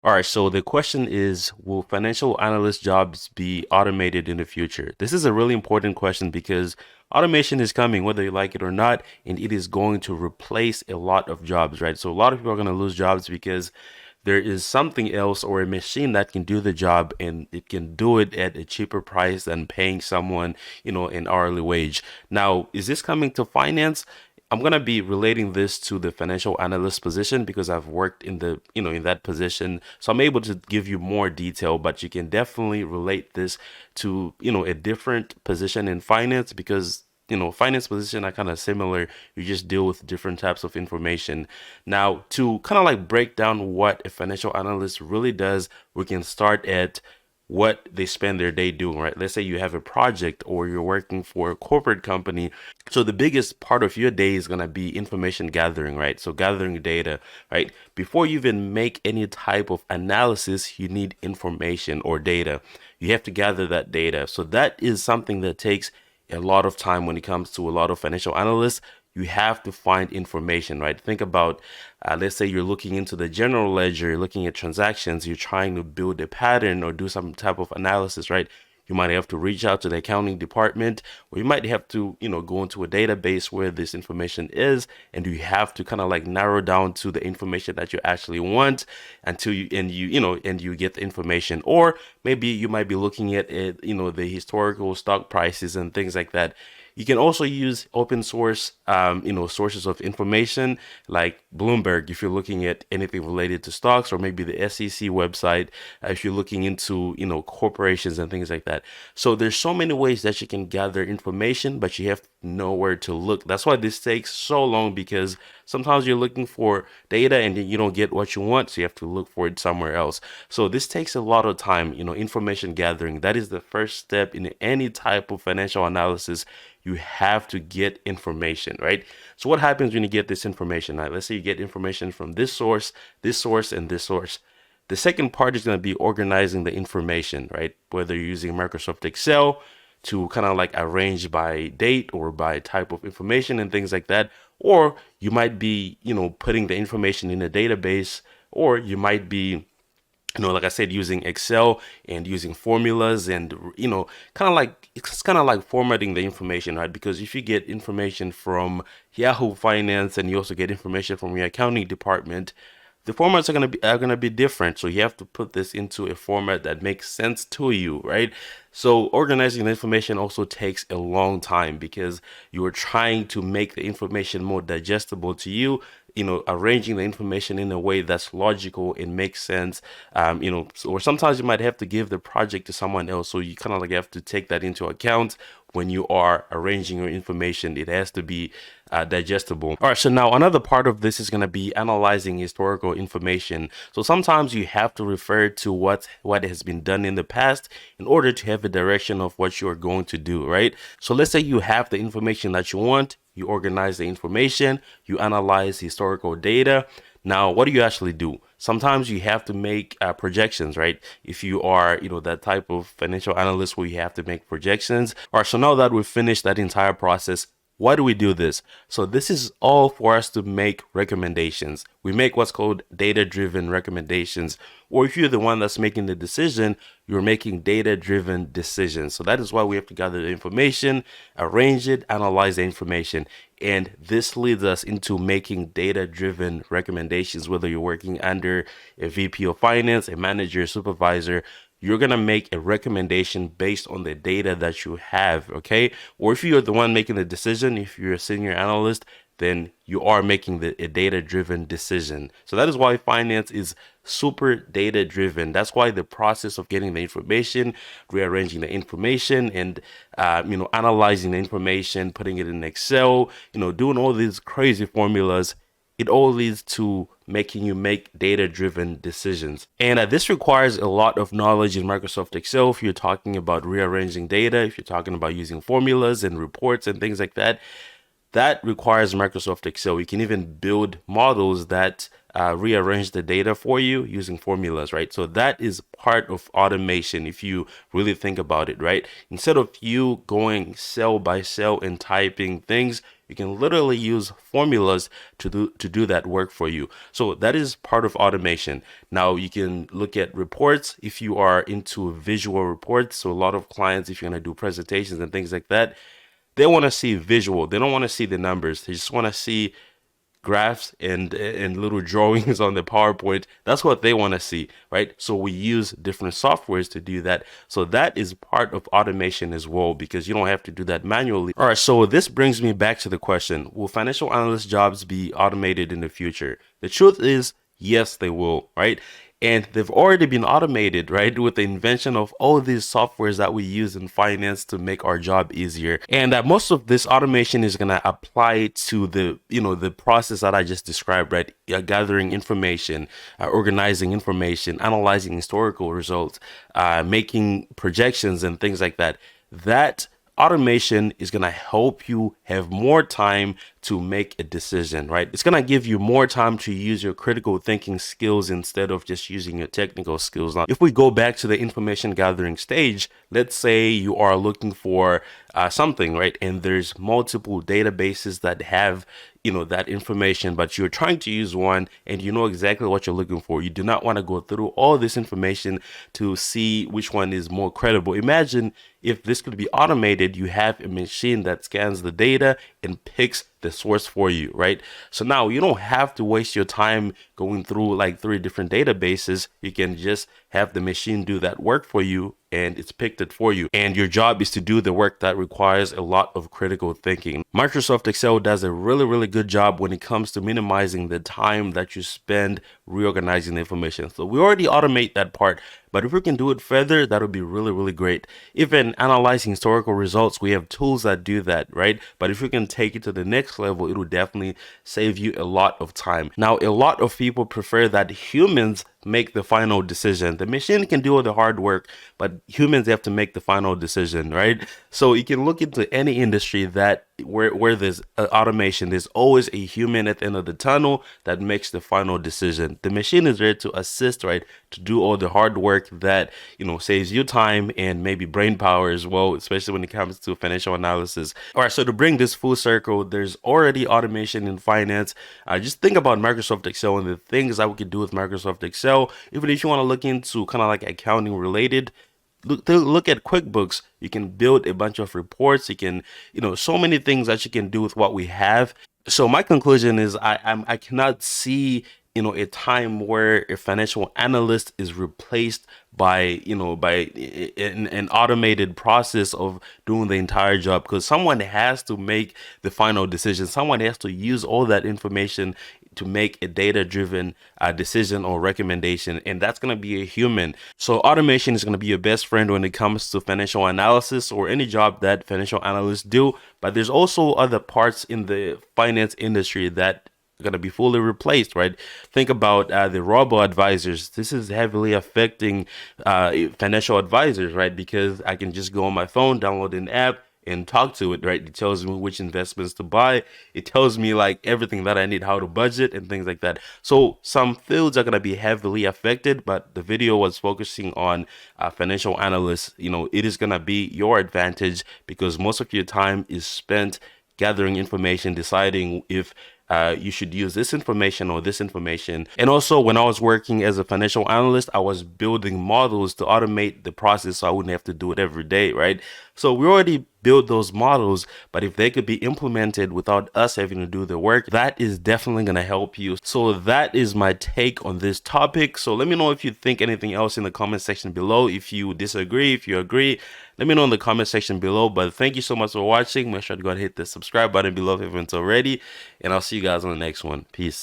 All right, so the question is, will financial analyst jobs be automated in the future? This is a really important question because automation is coming, whether you like it or not, and it is going to replace a lot of jobs, right? So a lot of people are going to lose jobs because there is something else or a machine that can do the job and it can do it at a cheaper price than paying someone, an hourly wage. Now, is this coming to finance? I'm gonna be relating this to the financial analyst position because I've worked in in that position. So I'm able to give you more detail, but you can definitely relate this to, a different position in finance because, finance position are kind of similar. You just deal with different types of information. Now, to kind of like break down what a financial analyst really does, we can start at what they spend their day doing, right? Let's say you have a project or you're working for a corporate company. So the biggest part of your day is going to be information gathering, right? So gathering data, right? Before you even make any type of analysis, you need information or data. You have to gather that data. So that is something that takes a lot of time when it comes to a lot of financial analysts. You have to find information, right? Think about, let's say you're looking into the general ledger, you're looking at transactions, you're trying to build a pattern or do some type of analysis, right? You might have to reach out to the accounting department, or you might have to, go into a database where this information is, and you have to kind of like narrow down to the information that you actually want until you get the information. Or maybe you might be looking at it, the historical stock prices and things like that. You can also use open source, sources of information like Bloomberg if you're looking at anything related to stocks, or maybe the SEC website if you're looking into, corporations and things like that. So there's so many ways that you can gather information, but you have to know where to look. That's why this takes so long because sometimes you're looking for data and you don't get what you want, so you have to look for it somewhere else. So this takes a lot of time, information gathering. That is the first step in any type of financial analysis. You have to get information, right? So what happens when you get this information? Now, let's say you get information from this source, and this source. The second part is going to be organizing the information, right? Whether you're using Microsoft Excel to kind of like arrange by date or by type of information and things like that. Or you might be, putting the information in a database, or you might be, like I said, using Excel and using formulas and, kind of like, it's kind of like formatting the information, right? Because if you get information from Yahoo Finance and you also get information from your accounting department, the formats are gonna be different. So you have to put this into a format that makes sense to you, right? So organizing the information also takes a long time because you are trying to make the information more digestible to you. Arranging the information in a way that's logical and makes sense. Or sometimes you might have to give the project to someone else. So you kind of like have to take that into account when you are arranging your information. It has to be digestible. All right, so now another part of this is going to be analyzing historical information. So sometimes you have to refer to what has been done in the past in order to have a direction of what you're going to do, right? So let's say you have the information that you want, you organize the information, you analyze historical data. Now, what do you actually do? Sometimes you have to make projections, right? If you are, that type of financial analyst where you have to make projections. All right, so now that we've finished that entire process, why do we do this? So this is all for us to make recommendations. We make what's called data-driven recommendations. Or if you're the one that's making the decision, you're making data-driven decisions. So that is why we have to gather the information, arrange it, analyze the information. And this leads us into making data-driven recommendations, whether you're working under a VP of finance, a manager, a supervisor. You're going to make a recommendation based on the data that you have, okay? Or if you're the one making the decision, if you're a senior analyst, then you are making a data-driven decision. So that is why finance is super data-driven. That's why the process of getting the information, rearranging the information, and analyzing the information, putting it in Excel, doing all these crazy formulas, it all leads to making you make data-driven decisions. And this requires a lot of knowledge in Microsoft Excel. If you're talking about rearranging data, if you're talking about using formulas and reports and things like that, that requires Microsoft Excel. You can even build models that rearrange the data for you using formulas, right? So that is part of automation if you really think about it, right? Instead of you going cell by cell and typing things, you can literally use formulas to do that work for you. So that is part of automation. Now you can look at reports if you are into visual reports. So a lot of clients, if you're going to do presentations and things like that, they want to see visual. They don't want to see the numbers. They just want to see graphs and little drawings on the PowerPoint. That's what they want to see, right? So we use different softwares to do that. So that is part of automation as well, because you don't have to do that manually. All right, so this brings me back to the question, will financial analyst jobs be automated in the future? The truth is, yes, they will, right? And they've already been automated, right? With the invention of all these softwares that we use in finance to make our job easier. And most of this automation is going to apply to the process that I just described, right? Gathering information, organizing information, analyzing historical results, making projections and things like that. That automation is going to help you have more time to make a decision, right? It's going to give you more time to use your critical thinking skills instead of just using your technical skills. Now, if we go back to the information gathering stage, let's say you are looking for something, right? And there's multiple databases that have that information, but you're trying to use one and you know exactly what you're looking for. You do not want to go through all this information to see which one is more credible. Imagine if this could be automated. You have a machine that scans the data and picks the source for you, right? So now you don't have to waste your time going through like 3 different databases. You can just have the machine do that work for you, and it's picked it for you. And your job is to do the work that requires a lot of critical thinking. Microsoft Excel does a really, really good job when it comes to minimizing the time that you spend reorganizing the information. So we already automate that part, but if we can do it further, that would be really, really great. Even analyzing historical results, we have tools that do that, right? But if we can take it to the next level, it will definitely save you a lot of time. Now, a lot of people prefer that humans make the final decision. The machine can do all the hard work, but humans have to make the final decision, right? So you can look into any industry that where there's automation, there's always a human at the end of the tunnel that makes the final decision. The machine is there to assist, right? To do all the hard work that, saves you time and maybe brain power as well, especially when it comes to financial analysis. All right, so to bring this full circle, there's already automation in finance. Just think about Microsoft Excel and the things that we could do with Microsoft Excel. Even if you want to look into kind of like accounting related, look at QuickBooks. You can build a bunch of reports. You can, so many things that you can do with what we have. So my conclusion is I cannot see, a time where a financial analyst is replaced by an automated process of doing the entire job, because someone has to make the final decision. Someone has to use all that information to make a data-driven decision or recommendation, and that's going to be a human. So automation is going to be your best friend when it comes to financial analysis or any job that financial analysts do. But there's also other parts in the finance industry that are going to be fully replaced, right? Think about the robo advisors. This is heavily affecting financial advisors, right? Because I can just go on my phone, download an app, and talk to it, right? It tells me which investments to buy. It tells me like everything that I need, how to budget and things like that. So some fields are going to be heavily affected, but the video was focusing on financial analysts. It is going to be your advantage because most of your time is spent gathering information, deciding if you should use this information or this information. And also, when I was working as a financial analyst, I was building models to automate the process so I wouldn't have to do it every day, right? So we already built those models, but if they could be implemented without us having to do the work, that is definitely going to help you. So that is my take on this topic. So let me know if you think anything else in the comment section below. If you disagree, if you agree, let me know in the comment section below. But thank you so much for watching. Make sure to go and hit the subscribe button below if you haven't already. And I'll see you guys on the next one. Peace.